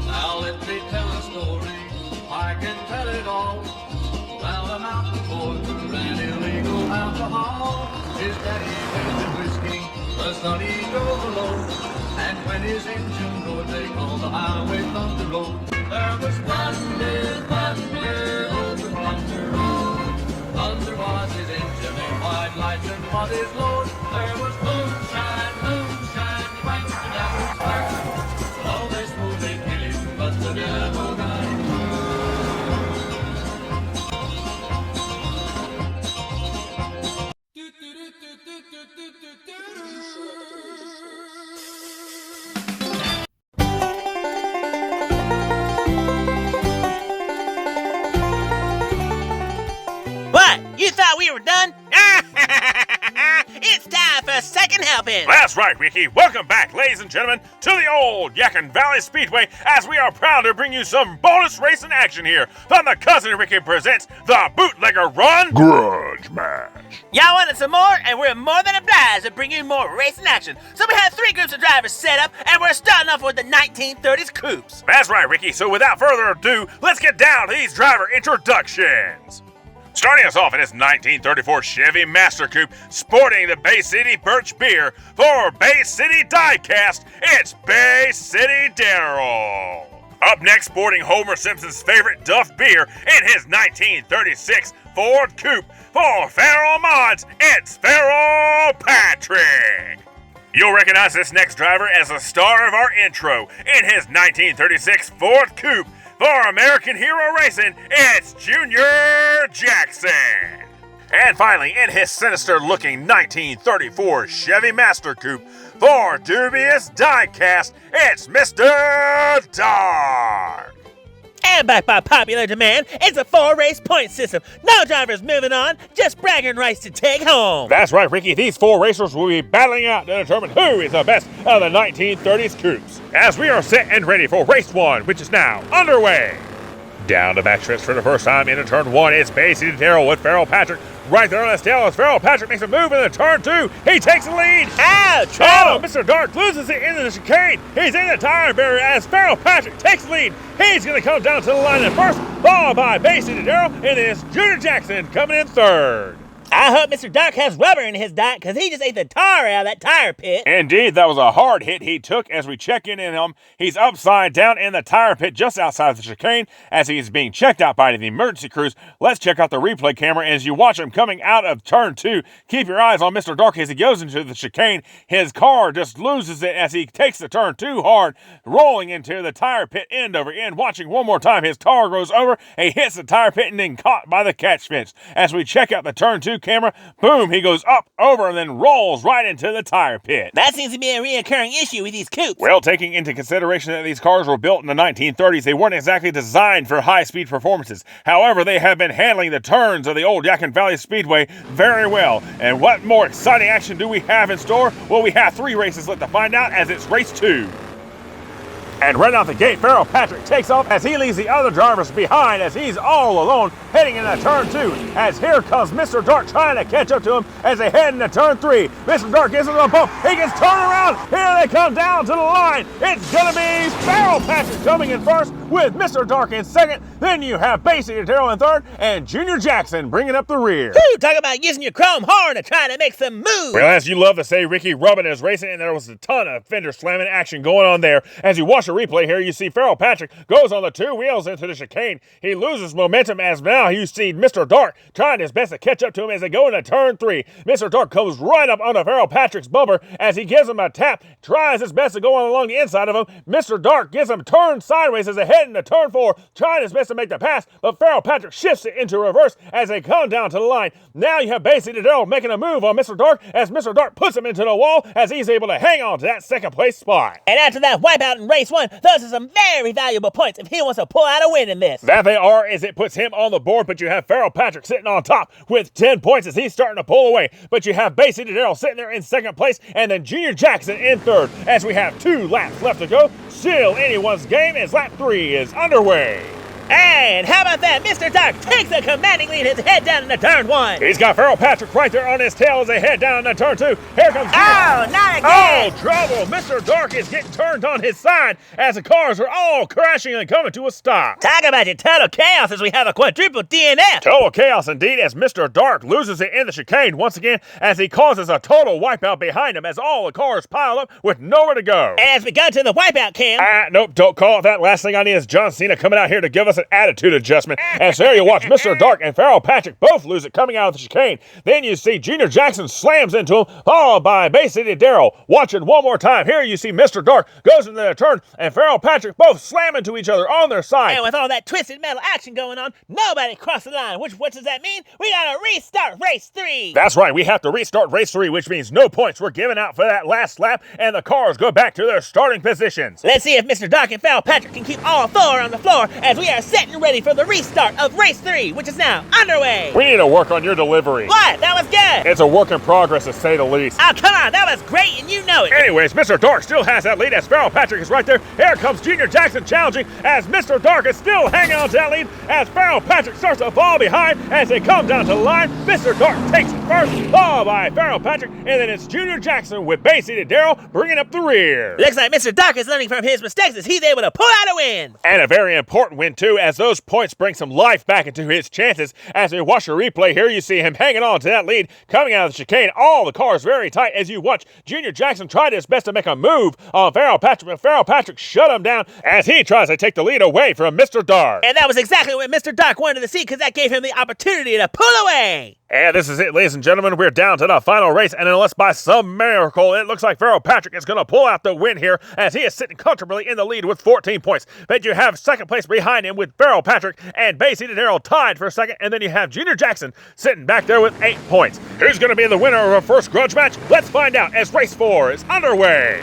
Now let me tell a story, I can tell it all. Well, a mountain boy ran illegal alcohol. His daddy fed him whiskey, the son he drove alone. And when his engine roared, they called the highway Thunder Road. There was thunder, thunder, over Thunder Road. Thunder was his engine and white lights and was his load. There was moonshine, moonshine, quite the devil's work. All they smooth they kill him, but the devil got him. What? You thought we were done? It's time for a second helping. That's right, Ricky. Welcome back, ladies and gentlemen, to the old Yadkin Valley Speedway, as we are proud to bring you some bonus racing action here from the Cousin Ricky presents the Bootlegger Run Grudge Match. Y'all wanted some more, and we're more than obliged to bring you more racing action. So we have 3 groups of drivers set up, and we're starting off with the 1930's Coupes. That's right, Ricky. So without further ado, let's get down to these driver introductions. Starting us off in this 1934 Chevy Master Coupe, sporting the Bay City Birch Beer for Bay City Diecast, it's Bay City Darrell. Up next, sporting Homer Simpson's favorite Duff beer in his 1936 Ford Coupe for Farrell Mods, it's Farrell Patrick. You'll recognize this next driver as the star of our intro in his 1936 Ford Coupe. For American Hero Racing, it's Junior Jackson. And finally, in his sinister-looking 1934 Chevy Master Coupe, for Dubious Diecast, it's Mr. Dark. And back by popular demand, it's a 4-race point system. No drivers moving on, just bragging rights to take home. That's right, Ricky. These 4 racers will be battling out to determine who is the best of the 1930s Coupes. As we are set and ready for race 1, which is now underway. Down the backstretch for the first time into turn 1, it's Bay City Darrell with Farrell Patrick right there on his tail as Farrell Patrick makes a move in the turn 2. He takes the lead. Ow, Oh, trouble! Mr. Dark loses it into the chicane. He's in the tire barrier as Farrell Patrick takes the lead. He's going to come down to the line in first, followed by Bay City Darrell, and it's Junior Jackson coming in third. I hope Mr. Dark has rubber in his diet, because he just ate the tar out of that tire pit. Indeed, that was a hard hit he took. As we check in him, he's upside down in the tire pit just outside the chicane as he's being checked out by the emergency crews. Let's check out the replay camera as you watch him coming out of turn 2. Keep your eyes on Mr. Dark as he goes into the chicane. His car just loses it as he takes the turn too hard, rolling into the tire pit end over end. Watching one more time, his car goes over, he hits the tire pit and then caught by the catch fence. As we check out the turn 2 camera, boom, he goes up, over, and then rolls right into the tire pit. That seems to be a reoccurring issue with these coupes. Well, taking into consideration that these cars were built in the 1930s, they weren't exactly designed for high-speed performances. However, they have been handling the turns of the old Yadkin Valley Speedway very well. And what more exciting action do we have in store? Well, we have 3 races left to find out as it's race 2. And right out the gate, Farrell Patrick takes off as he leaves the other drivers behind as he's all alone heading into turn 2. As here comes Mr. Dark trying to catch up to him as they head into turn 3. Mr. Dark gets him a bump. He gets turned around. Here they come down to the line. It's going to be Farrell Patrick coming in first with Mr. Dark in second. Then you have Bay City Darrell in third and Junior Jackson bringing up the rear. Whew, talk about using your chrome horn to try to make some moves. Well, as you love to say, Ricky Rubbin is racing, and there was a ton of fender slamming action going on there. As you watch the replay here, you see Farrell Patrick goes on the 2 wheels into the chicane. He loses momentum as now you see Mr. Dark trying his best to catch up to him as they go into turn 3. Mr. Dark comes right up onto Farrell Patrick's bumper as he gives him a tap, tries his best to go on along the inside of him. Mr. Dark gets him turned sideways as they head into turn 4, trying his best to make the pass, but Farrell Patrick shifts it into reverse as they come down to the line. Now you have Bay City Darrell making a move on Mr. Dark as Mr. Dark puts him into the wall as he's able to hang on to that second place spot. And after that wipeout in race 1, those are some very valuable points if he wants to pull out a win in this. That they are, as it puts him on the board, but you have Farrell Patrick sitting on top with 10 points as he's starting to pull away. But you have Bay City Darrell sitting there in second place, and then Junior Jackson in third as we have 2 laps left to go. Still anyone's game as lap 3 is underway. And how about that? Mr. Dark takes a commanding lead, his head down into turn 1. He's got Feral Patrick right there on his tail as they head down into turn 2. Here comes Oh, not again! Oh, trouble! Mr. Dark is getting turned on his side as the cars are all crashing and coming to a stop. Talk about your total chaos as we have a quadruple DNF. Total chaos indeed as Mr. Dark loses it in the chicane once again as he causes a total wipeout behind him as all the cars pile up with nowhere to go. And as we go to the wipeout cam... Nope, don't call it that. Last thing I need is John Cena coming out here to give us an attitude adjustment. As there you watch Mr. Dark and Feral Patrick both lose it coming out of the chicane. Then you see Junior Jackson slams into him, followed by Bay City Daryl. Watching one more time, here you see Mr. Dark goes into the turn and Feral Patrick both slam into each other on their side. And with all that twisted metal action going on, nobody crossed the line. What does that mean? We gotta restart race 3. That's right, we have to restart race 3, which means no points were given out for that last lap, and the cars go back to their starting positions. Let's see if Mr. Dark and Feral Patrick can keep all 4 on the floor as we are set and ready for the restart of race 3, which is now underway. We need to work on your delivery. What? That was good. It's a work in progress, to say the least. Oh, come on, that was great, and you know it. Anyways, Mr. Dark still has that lead as Feral Patrick is right there. Here comes Junior Jackson challenging as Mr. Dark is still hanging on to that lead as Feral Patrick starts to fall behind as they come down to the line. Mr. Dark takes it first, followed by Feral Patrick, and then it's Junior Jackson with Bay City Daryl bringing up the rear. Looks like Mr. Dark is learning from his mistakes as he's able to pull out a win. And a very important win too, as those points bring some life back into his chances. As we watch the replay here, you see him hanging on to that lead coming out of the chicane. All the cars very tight as you watch Junior Jackson try his best to make a move on Feral Patrick, but Feral Patrick shut him down as he tries to take the lead away from Mr. Dark. And that was exactly what Mr. Dark wanted to see because that gave him the opportunity to pull away. And this is it, ladies and gentlemen. We're down to the final race, and unless by some miracle, it looks like Feral Patrick is going to pull out the win here as he is sitting comfortably in the lead with 14 points. But you have second place behind him with Feral Patrick and Bay City Daryl tied for second, and then you have Junior Jackson sitting back there with 8 points. Who's going to be the winner of our first grudge match? Let's find out as race 4 is underway.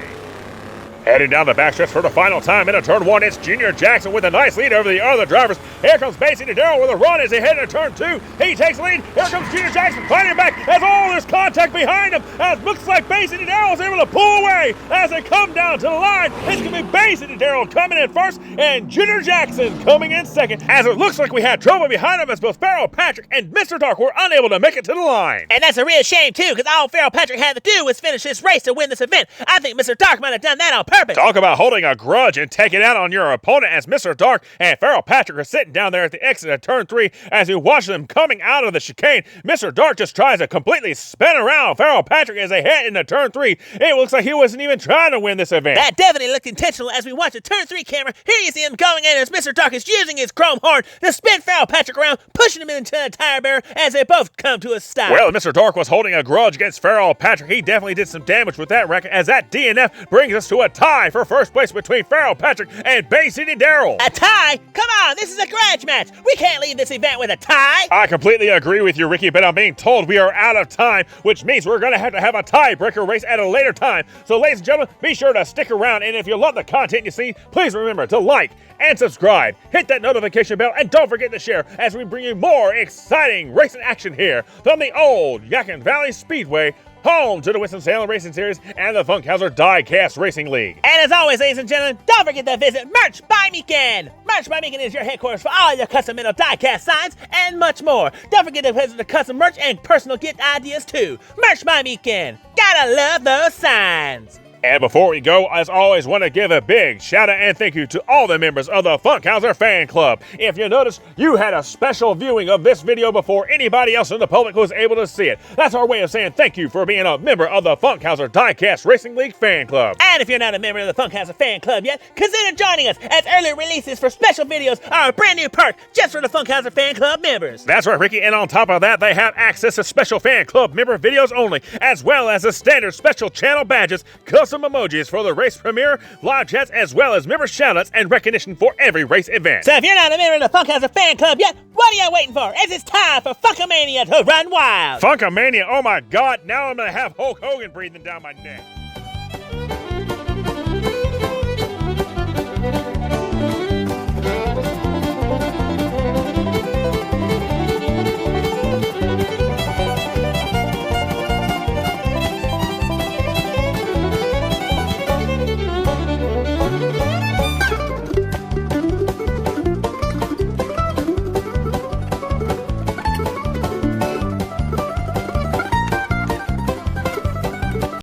Heading down the backstretch for the final time into turn 1, it's Junior Jackson with a nice lead over the other drivers. Here comes Bay City Daryl with a run as they head into turn 2. He takes the lead. Here comes Junior Jackson fighting back as all this contact behind him. As looks like Bay City Daryl is able to pull away as they come down to the line. It's going to be Bay City Daryl coming in first and Junior Jackson coming in second. As it looks like we had trouble behind him as both Feral Patrick and Mr. Dark were unable to make it to the line. And that's a real shame too because all Feral Patrick had to do was finish this race to win this event. I think Mr. Dark might have done that on purpose. Talk about holding a grudge and taking out on your opponent as Mr. Dark and Feral Patrick are sitting down there at the exit of turn 3 as you watch them coming out of the chicane. Mr. Dark just tries to completely spin around Feral Patrick as they head into turn 3. It looks like he wasn't even trying to win this event. That definitely looked intentional as we watch the turn 3 camera. Here you see him going in as Mr. Dark is using his chrome horn to spin Feral Patrick around, pushing him into the tire barrier as they both come to a stop. Well, Mr. Dark was holding a grudge against Feral Patrick. He definitely did some damage with that record as that DNF brings us to a tie for first place between Feral Patrick and Bay City Daryl. A tie? Come on, this is a grudge match. We can't leave this event with a tie. I completely agree with you, Ricky, but I'm being told we are out of time, which means we're going to have a tiebreaker race at a later time. So, ladies and gentlemen, be sure to stick around, and if you love the content you see, please remember to like and subscribe, hit that notification bell, and don't forget to share as we bring you more exciting racing action here from the old Yadkin Valley Speedway, home to the Winston-Salem Racing Series and the Funkhauser Diecast Racing League. And as always, ladies and gentlemen, don't forget to visit Merch by Meekin. Merch by Meekin is your headquarters for all your custom metal diecast signs and much more. Don't forget to visit the custom merch and personal gift ideas too. Merch by Meekin. Gotta love those signs. And before we go, as always, want to give a big shout out and thank you to all the members of the Funkhauser Fan Club. If you noticed, you had a special viewing of this video before anybody else in the public was able to see it. That's our way of saying thank you for being a member of the Funkhauser Diecast Racing League Fan Club. And if you're not a member of the Funkhauser Fan Club yet, consider joining us as early releases for special videos are a brand new perk just for the Funkhauser Fan Club members. That's right, Ricky, and on top of that, they have access to special Fan Club member videos only, as well as the standard special channel badges, custom emojis for the race premiere, live chats, as well as member shoutouts and recognition for every race event. So if you're not a member of the Funkhauser Fan Club yet, what are you waiting for? As it's time for Funkamania to run wild. Funkamania, oh my god, now I'm gonna have Hulk Hogan breathing down my neck.